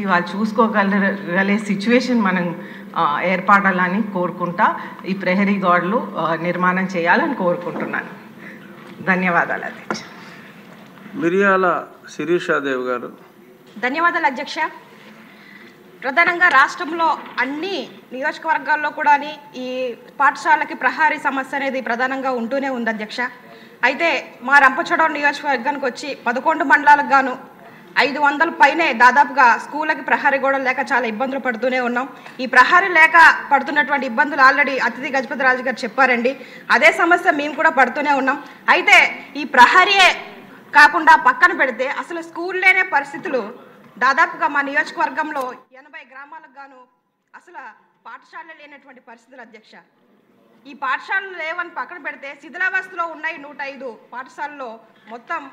వాళ్ళు చూసుకోగలే సిచ్యువేషన్ మనం ఏర్పడాలని కోరుకుంటా ఈ ప్రహరీ గోడలు నిర్మాణం చేయాలని కోరుకుంటున్నాను. ధన్యవాదాలు అధ్యక్ష. మిరియాల శిరీషాదేవి గారు. ధన్యవాదాలు అధ్యక్ష. ప్రధానంగా రాష్ట్రంలో అన్ని నియోజకవర్గాల్లో కూడా ఈ పాఠశాలకి ప్రహారీ సమస్య అనేది ప్రధానంగా ఉంటూనే ఉంది అధ్యక్ష. అయితే మా రంపచోడవరం నియోజకవర్గానికి వచ్చి 11 మండలాలకు గాను 500 పైనే దాదాపుగా స్కూళ్ళకి ప్రహారీ గోడలు లేక చాలా ఇబ్బందులు పడుతూనే ఉన్నాం. ఈ ప్రహారీ లేక పడుతున్నటువంటి ఇబ్బందులు ఆల్రెడీ అతిథి గజపతి రాజు గారు చెప్పారండి. అదే సమస్య మేము కూడా పడుతూనే ఉన్నాం. అయితే ఈ ప్రహారీయే కాకుండా పక్కన పెడితే అసలు స్కూల్ లేనే పరిస్థితులు దాదాపుగా మా నియోజకవర్గంలో 80 గ్రామాలకు గాను అసలు పాఠశాలలు లేనటువంటి పరిస్థితులు అధ్యక్ష. ఈ పాఠశాలలు లేవని పక్కన పెడితే శిథిలావస్థలో ఉన్నాయి 105 పాఠశాలలో. మొత్తం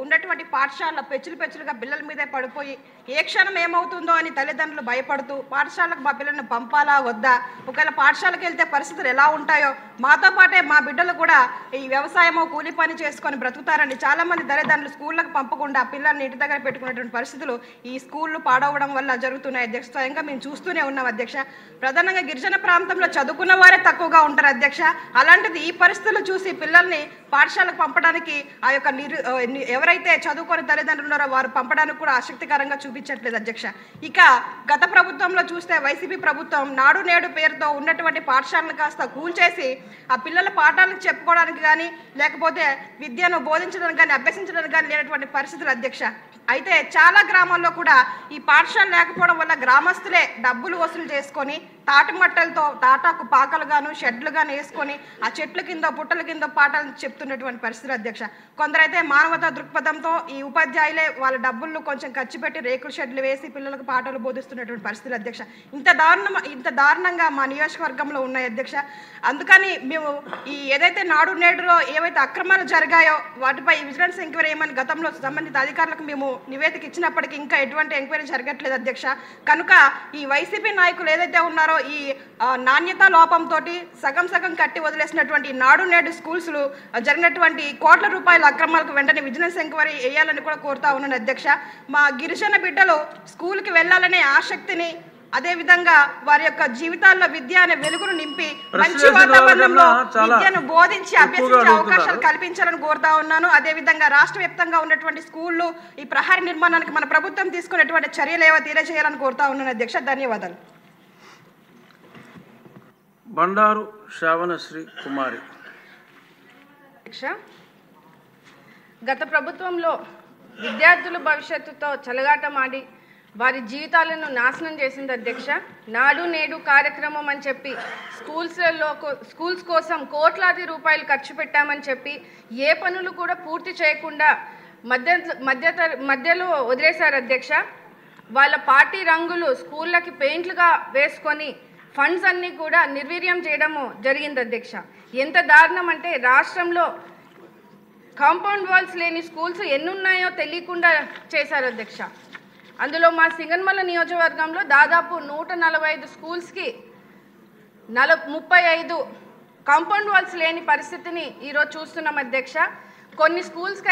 ఉన్నటువంటి పాఠశాలలో పెచ్చులుగా పిల్లల మీదే పడిపోయి ఏ క్షణం ఏమవుతుందో అని తల్లిదండ్రులు భయపడుతూ పాఠశాలకు మా పిల్లల్ని పంపాలా వద్దా, ఒకవేళ పాఠశాలకు వెళ్తే పరిస్థితులు ఎలా ఉంటాయో, మాతో పాటే మా బిడ్డలు కూడా ఈ వ్యవసాయమో కూలి పని చేసుకొని బ్రతుకుతారని చాలామంది తల్లిదండ్రులు స్కూళ్ళకు పంపకుండా పిల్లల్ని ఇంటి దగ్గర పెట్టుకున్నటువంటి పరిస్థితులు ఈ స్కూళ్ళు పాడవడం వల్ల జరుగుతున్నాయి అధ్యక్ష. స్వయంగా మేము చూస్తూనే ఉన్నాం అధ్యక్ష. ప్రధానంగా గిరిజన ప్రాంతంలో చదువుకున్న వారే తక్కువగా ఉంటారు అధ్యక్ష. అలాంటిది ఈ పరిస్థితులు చూసి పిల్లల్ని పాఠశాలకు పంపడానికి ఆ యొక్క ఎవరైతే చదువుకొని తల్లిదండ్రులు ఉన్నారో వారు పంపడానికి కూడా ఆసక్తికరంగా చూపించట్లేదు అధ్యక్ష. ఇక గత ప్రభుత్వంలో చూస్తే వైసీపీ ప్రభుత్వం నాడు నేడు పేరుతో ఉన్నటువంటి పాఠశాలను కాస్త కూల్చేసి ఆ పిల్లల పాఠాలకు చెప్పుకోవడానికి కానీ లేకపోతే విద్యను బోధించడానికి కానీ అభ్యసించడానికి కానీ లేనటువంటి పరిస్థితులు అధ్యక్ష. అయితే చాలా గ్రామాల్లో కూడా ఈ పాఠశాల లేకపోవడం వల్ల గ్రామస్తులే డబ్బులు వసూలు చేసుకొని తాటిమట్టలతో తాటాకు పాకలు గాను షెడ్లు గాను వేసుకొని ఆ చెట్ల కింద పుట్టల కింద పాఠాలు చెప్తున్నటువంటి పరిస్థితులు అధ్యక్ష. కొందరైతే మానవతా దృక్పథంతో ఈ ఉపాధ్యాయులే వాళ్ళ డబ్బులు కొంచెం ఖర్చు పెట్టి రేకుల షెడ్లు వేసి పిల్లలకు పాఠాలు బోధిస్తున్నటువంటి పరిస్థితులు అధ్యక్ష. ఇంత దారుణంగా మా నియోజకవర్గంలో ఉన్నాయి అధ్యక్ష. అందుకని మేము ఈ ఏదైతే నాడు నేడులో ఏవైతే అక్రమాలు జరిగాయో వాటిపై విజిలెన్స్ ఎంక్వైరీ ఏమని గతంలో సంబంధిత అధికారులకు మేము నివేదిక ఇచ్చినప్పటికీ ఇంకా ఎటువంటి ఎంక్వైరీ జరగట్లేదు అధ్యక్ష. కనుక ఈ వైసీపీ నాయకులు ఏదైతే ఉన్నారో ఈ నాణ్యత లోపంతో సగం కట్టి వదిలేసినటువంటి నాడు నేడు స్కూల్స్లు జరిగినటువంటి కోట్ల రూపాయల అక్రమాలకు వెంటనే విజిలెన్స్ ఎంక్వైరీ వేయాలని కూడా కోరుతా ఉన్నాను అధ్యక్ష. మా గిరిజన బిడ్డలు స్కూల్కి వెళ్ళాలనే ఆసక్తిని అదేవిధంగా వారి యొక్క జీవితాల్లో విద్య అనే వెలుగును నింపి మంచి వాతావరణంలో విద్యను బోధించి అభ్యసించే అవకాశాలు కల్పించాలని కోరుతా ఉన్నాను. అదేవిధంగా రాష్ట్ర వ్యాప్తంగా ఉన్నటువంటి స్కూళ్ళు ఈ ప్రహారీ నిర్మాణానికి మన ప్రభుత్వం తీసుకున్నటువంటి చర్యలు ఏవో తెలియజేయాలని కోరుతా ఉన్నాను అధ్యక్ష. ధన్యవాదాలు. బండారు శ్రావణశ్రీ కుమారి. గత ప్రభుత్వంలో విద్యార్థుల భవిష్యత్తుతో చెలగాటమాడి వారి జీవితాలను నాశనం చేసింది అధ్యక్ష. నాడు నేడు కార్యక్రమం అని చెప్పి స్కూల్స్ కోసం కోట్లాది రూపాయలు ఖర్చు పెట్టామని చెప్పి ఏ పనులు కూడా పూర్తి చేయకుండా మధ్యలో వదిలేశారు అధ్యక్ష. వాళ్ళ పార్టీ రంగులు స్కూళ్ళకి పెయింట్లుగా వేసుకొని ఫండ్స్ అన్నీ కూడా నిర్వీర్యం చేయడము జరిగింది అధ్యక్ష. ఎంత దారుణం అంటే రాష్ట్రంలో కాంపౌండ్ వాల్స్ లేని స్కూల్స్ ఎన్నున్నాయో తెలియకుండా చేశారు అధ్యక్ష. అందులో మా సింగన్మల నియోజకవర్గంలో దాదాపు 145 స్కూల్స్కి 35 కాంపౌండ్ వాల్స్ లేని పరిస్థితిని ఈరోజు చూస్తున్నాం అధ్యక్ష. కొన్ని స్కూల్స్కి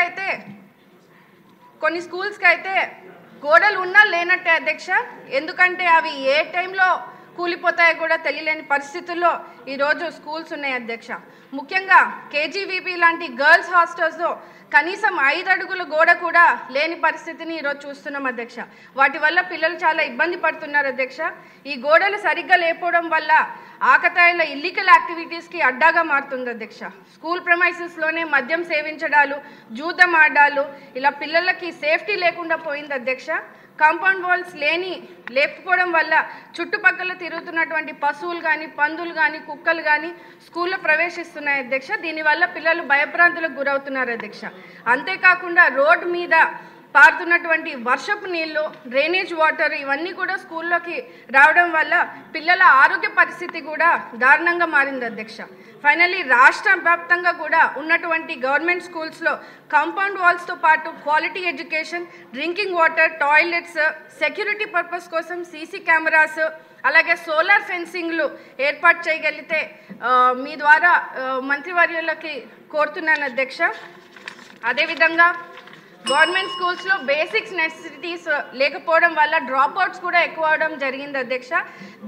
అయితే గోడలు ఉన్నా లేనట్టే అధ్యక్ష. ఎందుకంటే అవి ఏ టైంలో కూలిపోతాయో కూడా తెలియలేని పరిస్థితుల్లో ఈరోజు స్కూల్స్ ఉన్నాయి అధ్యక్ష. ముఖ్యంగా కేజీవీపీ లాంటి గర్ల్స్ హాస్టల్స్లో కనీసం 5 అడుగుల గోడ కూడా లేని పరిస్థితిని ఈరోజు చూస్తున్నాం అధ్యక్ష. వాటి వల్ల పిల్లలు చాలా ఇబ్బంది పడుతున్నారు అధ్యక్ష. ఈ గోడలు సరిగ్గా లేకపోవడం వల్ల ఆకతాయిల ఇల్లీగల్ యాక్టివిటీస్కి అడ్డాగా మారుతుంది అధ్యక్ష. స్కూల్ ప్రెమైసెస్లోనే మద్యం సేవించడాలు, జూదం ఆడాలు, ఇలా పిల్లలకి సేఫ్టీ లేకుండా పోయింది అధ్యక్ష. కాంపౌండ్ వాల్స్ లేకపోవడం వల్ల చుట్టుపక్కల తిరుగుతున్నటువంటి పశువులు కానీ పందులు కానీ కుక్కలు కానీ స్కూల్లో ప్రవేశిస్తున్నాయి అధ్యక్ష. దీనివల్ల పిల్లలు భయభ్రాంతులకు గురవుతున్నారు అధ్యక్ష. అంతేకాకుండా రోడ్డు మీద పారుతున్నటువంటి వర్షపు నీళ్ళు, డ్రైనేజ్ వాటర్ ఇవన్నీ కూడా స్కూల్లోకి రావడం వల్ల పిల్లల ఆరోగ్య పరిస్థితి కూడా దారుణంగా మారింది అధ్యక్ష. ఫైనల్లీ రాష్ట్ర వ్యాప్తంగా కూడా ఉన్నటువంటి గవర్నమెంట్ స్కూల్స్లో కాంపౌండ్ వాల్స్తో పాటు quality education, drinking water, toilets, security purpose కోసం సీసీ కెమెరాస్, అలాగే సోలార్ ఫెన్సింగ్లు ఏర్పాటు చేయగలిగితే మీ ద్వారా మంత్రివర్యులకి కోరుతున్నాను అధ్యక్ష. అదేవిధంగా గవర్నమెంట్ స్కూల్స్లో బేసిక్స్ నెసెసిటీస్ లేకపోవడం వల్ల డ్రాప్అవుట్స్ కూడా ఎక్కువ అవడం జరిగింది అధ్యక్ష.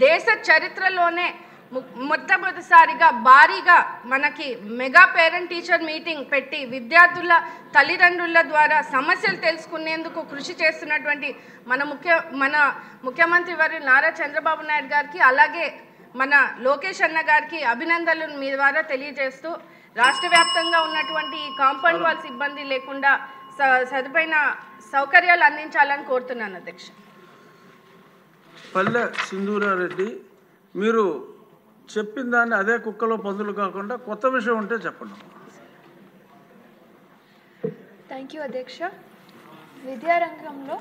దేశ చరిత్రలోనే మొట్టమొదటిసారిగా భారీగా మనకి మెగా పేరెంట్ టీచర్ మీటింగ్ పెట్టి విద్యార్థుల తల్లిదండ్రుల ద్వారా సమస్యలు తెలుసుకునేందుకు కృషి చేస్తున్నటువంటి మన ముఖ్యమంత్రి వర్యులు నారా చంద్రబాబు నాయుడు గారికి, అలాగే మన లోకేష్ అన్న గారికి అభినందనలు మీ ద్వారా తెలియజేస్తూ రాష్ట్ర వ్యాప్తంగా ఉన్నటువంటి ఈ కాంపౌండ్ వాల్ సిబ్బంది లేకుండా సరిపైన సౌకర్యాలు అందించాలని కోరుతున్నాను అధ్యక్ష. పల్లె సింధూరారెడ్డి, మీరు చెప్పిన దాన్ని అదే కుక్కలో పందులు కాకుండా కొత్త విషయం ఉంటే చెప్పండి. థ్యాంక్ యూ అధ్యక్ష. విద్యారంగంలో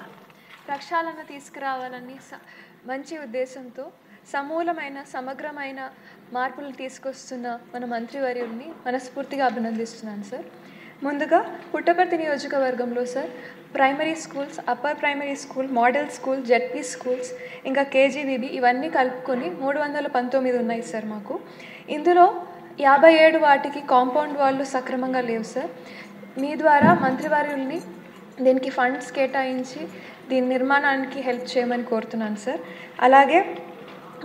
ప్రక్షాళన తీసుకురావాలని మంచి ఉద్దేశంతో సమూలమైన సమగ్రమైన మార్పులు తీసుకొస్తున్న మన మంత్రివర్యుల్ని మనస్ఫూర్తిగా అభినందిస్తున్నాను సార్. ముందుగా పుట్టపర్తి నియోజకవర్గంలో sir primary schools, upper primary school, model school, ZP schools, ఇంకా కేజీబీబీ ఇవన్నీ కలుపుకొని 319 ఉన్నాయి సార్ మాకు. ఇందులో 57 వాటికి కాంపౌండ్ వాళ్ళు సక్రమంగా లేవు సార్. మీ ద్వారా మంత్రివర్యుల్ని దీనికి ఫండ్స్ కేటాయించి దీని నిర్మాణానికి హెల్ప్ చేయమని కోరుతున్నాను సార్. అలాగే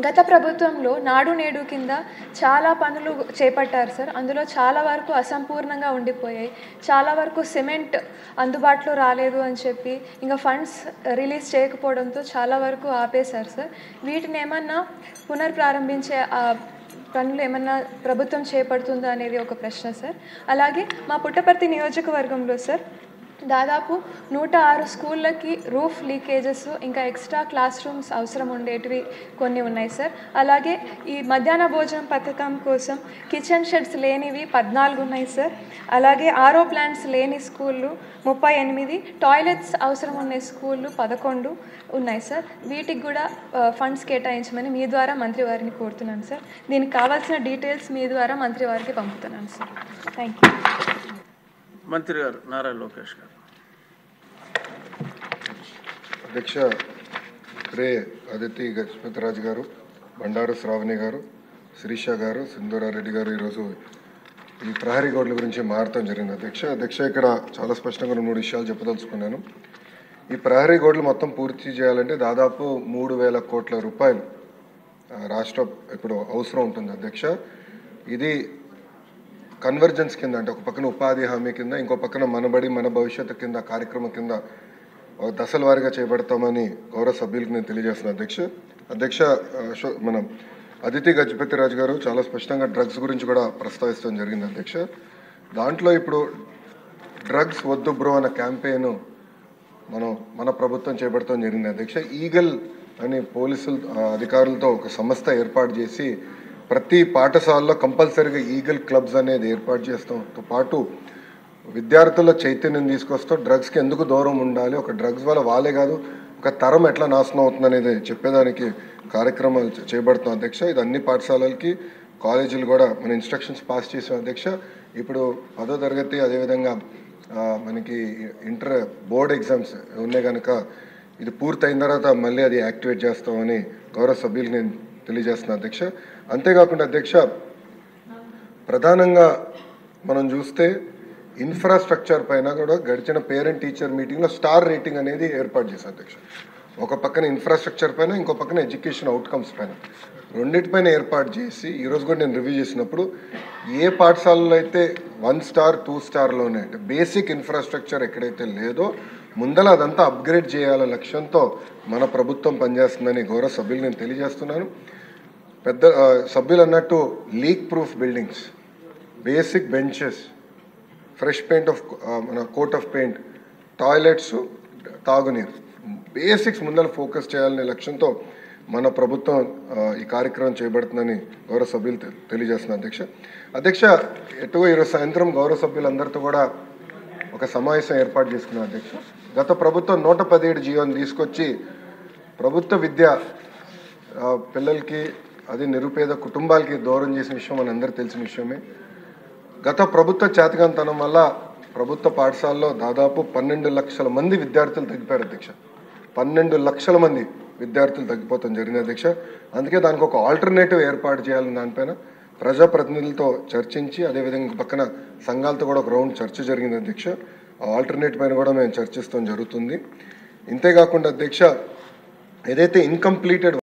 గత ప్రభుత్వంలో నాడు నేడు కింద చాలా పనులు చేపట్టారు సార్. అందులో చాలా వరకు అసంపూర్ణంగా ఉండిపోయాయి. చాలా వరకు సిమెంట్ అందుబాటులో రాలేదు అని చెప్పి ఇంకా ఫండ్స్ రిలీజ్ చేయకపోవడంతో చాలా వరకు ఆపేశారు సార్. వీటిని ఏమన్నా పునర్ప్రారంభించే పనులు ఏమన్నా ప్రభుత్వం చేపడుతుందా అనేది ఒక ప్రశ్న సార్. అలాగే మా పుట్టపర్తి నియోజకవర్గంలో సార్ దాదాపు 106 స్కూళ్ళకి రూఫ్ లీకేజెస్ ఇంకా ఎక్స్ట్రా క్లాస్ రూమ్స్ అవసరం ఉండేటివి కొన్ని ఉన్నాయి సార్. అలాగే ఈ మధ్యాహ్న భోజనం పథకం కోసం కిచెన్ షెడ్స్ లేనివి 14 ఉన్నాయి సార్. అలాగే ఆర్ఓ ప్లాంట్స్ లేని స్కూళ్ళు 38, టాయిలెట్స్ అవసరం ఉన్న స్కూళ్ళు 11 ఉన్నాయి సార్. వీటికి కూడా ఫండ్స్ కేటాయించమని మీ ద్వారా మంత్రివారిని కోరుతున్నాను సార్. దీనికి కావాల్సిన డీటెయిల్స్ మీ ద్వారా మంత్రివారికి పంపుతున్నాను సార్. Thank you. మంత్రి గారు నారా లోకేష్ గారు. అధ్యక్ష, రే అదితి గజపతిరాజు గారు, బండారు శ్రావణి గారు, శిరీష గారు, సింధూరారెడ్డి గారు ఈరోజు ఈ ప్రహరీ గోడల గురించి మారటం జరిగింది అధ్యక్ష. ఇక్కడ చాలా స్పష్టంగా 3 విషయాలు చెప్పదలుచుకున్నాను. ఈ ప్రహరీ గోడలు మొత్తం పూర్తి చేయాలంటే దాదాపు 3,000 కోట్ల రూపాయలు రాష్ట్ర ఇప్పుడు అవసరం ఉంటుంది అధ్యక్ష. ఇది కన్వర్జెన్స్ కింద, అంటే ఒక పక్కన ఉపాధి హామీ కింద, ఇంకో పక్కన మనబడి మన భవిష్యత్తు కింద కార్యక్రమం కింద దశల వారీగా చేపడతామని గౌరవ సభ్యులకు నేను తెలియజేస్తున్నాను అధ్యక్ష. మన అదితి గజపతిరాజు గారు చాలా స్పష్టంగా డ్రగ్స్ గురించి కూడా ప్రస్తావించడం జరిగింది అధ్యక్ష. దాంట్లో ఇప్పుడు డ్రగ్స్ వద్దు బ్రో అన్న క్యాంపెయిన్ మన ప్రభుత్వం చేపడతాం జరిగింది అధ్యక్ష. ఈగల్ అని పోలీసులు అధికారులతో ఒక సంస్థ ఏర్పాటు చేసి ప్రతి పాఠశాలలో కంపల్సరీగా ఈగల్ క్లబ్స్ అనేది ఏర్పాటు చేస్తాంతో పాటు విద్యార్థుల చైతన్యం తీసుకొస్తూ డ్రగ్స్కి ఎందుకు దూరం ఉండాలి, ఒక డ్రగ్స్ వల్ల వాళ్ళే కాదు ఒక తరం ఎట్లా నాశనం అవుతుంది అనేది చెప్పేదానికి కార్యక్రమాలు చేపడుతున్నాం అధ్యక్ష. ఇది అన్ని పాఠశాలలకి కాలేజీలు కూడా మన ఇన్స్ట్రక్షన్స్ పాస్ చేసాం అధ్యక్ష. ఇప్పుడు 10వ తరగతి అదేవిధంగా మనకి ఇంటర్ బోర్డ్ ఎగ్జామ్స్ ఉన్నాయి కనుక ఇది పూర్తయిన తర్వాత మళ్ళీ అది యాక్టివేట్ చేస్తామని గౌరవ సభ్యులకు నేను తెలియజేస్తున్నాను అధ్యక్ష. అంతేకాకుండా అధ్యక్ష, ప్రధానంగా మనం చూస్తే ఇన్ఫ్రాస్ట్రక్చర్ పైన కూడా గడిచిన పేరెంట్ టీచర్ మీటింగ్లో స్టార్ రేటింగ్ అనేది ఏర్పాటు చేశారు అధ్యక్ష. ఒక పక్కన ఇన్ఫ్రాస్ట్రక్చర్ పైన, ఇంకో పక్కన ఎడ్యుకేషన్ అవుట్కమ్స్ పైన, రెండింటిపైన ఏర్పాటు చేసి ఈరోజు కూడా నేను రివ్యూ చేసినప్పుడు ఏ పాఠశాలలో అయితే 1 స్టార్ 2 స్టార్లోనే అంటే బేసిక్ ఇన్ఫ్రాస్ట్రక్చర్ ఎక్కడైతే లేదో ముందల అదంతా అప్గ్రేడ్ చేయాలనే లక్ష్యంతో మన ప్రభుత్వం పనిచేస్తుందని గౌరవ సభ్యులు నేను తెలియజేస్తున్నాను. పెద్ద సభ్యులు అన్నట్టు leak proof buildings, basic benches, fresh paint of మన కోట్ ఆఫ్ పెయింట్, టాయిలెట్స్, తాగునీరు, బేసిక్స్ ముందర ఫోకస్ చేయాలనే లక్ష్యంతో మన ప్రభుత్వం ఈ కార్యక్రమం చేపడుతుందని గౌరవ సభ్యులు తెలియజేస్తున్నారు అధ్యక్ష. ఎటువ ఈరోజు సాయంత్రం గౌరవ సభ్యులందరితో కూడా ఒక సమావేశం ఏర్పాటు చేసుకున్నాం అధ్యక్ష. గత ప్రభుత్వం 117 జీవోని తీసుకొచ్చి ప్రభుత్వ విద్య పిల్లలకి, అది నిరుపేద కుటుంబాలకి దూరం చేసిన విషయం మన అందరికీ తెలిసిన విషయమే. గత ప్రభుత్వ చేతకాంతనం వల్ల ప్రభుత్వ పాఠశాలలో దాదాపు 12 లక్షల మంది విద్యార్థులు తగ్గిపోయారు అధ్యక్ష. 12 లక్షల మంది విద్యార్థులు తగ్గిపోతాం జరిగింది అధ్యక్ష. అందుకే దానికి ఒక ఆల్టర్నేటివ్ ఏర్పాటు చేయాలని దానిపైన ప్రజాప్రతినిధులతో చర్చించి, అదేవిధంగా పక్కన సంఘాలతో కూడా ఒక రౌండ్ చర్చ జరిగింది అధ్యక్ష. ఆల్టర్నేట్ పైన కూడా మేము చర్చిస్తాం జరుగుతుంది. ఇంతేకాకుండా అధ్యక్ష, ఏదైతే ఇన్కంప్లీటెడ్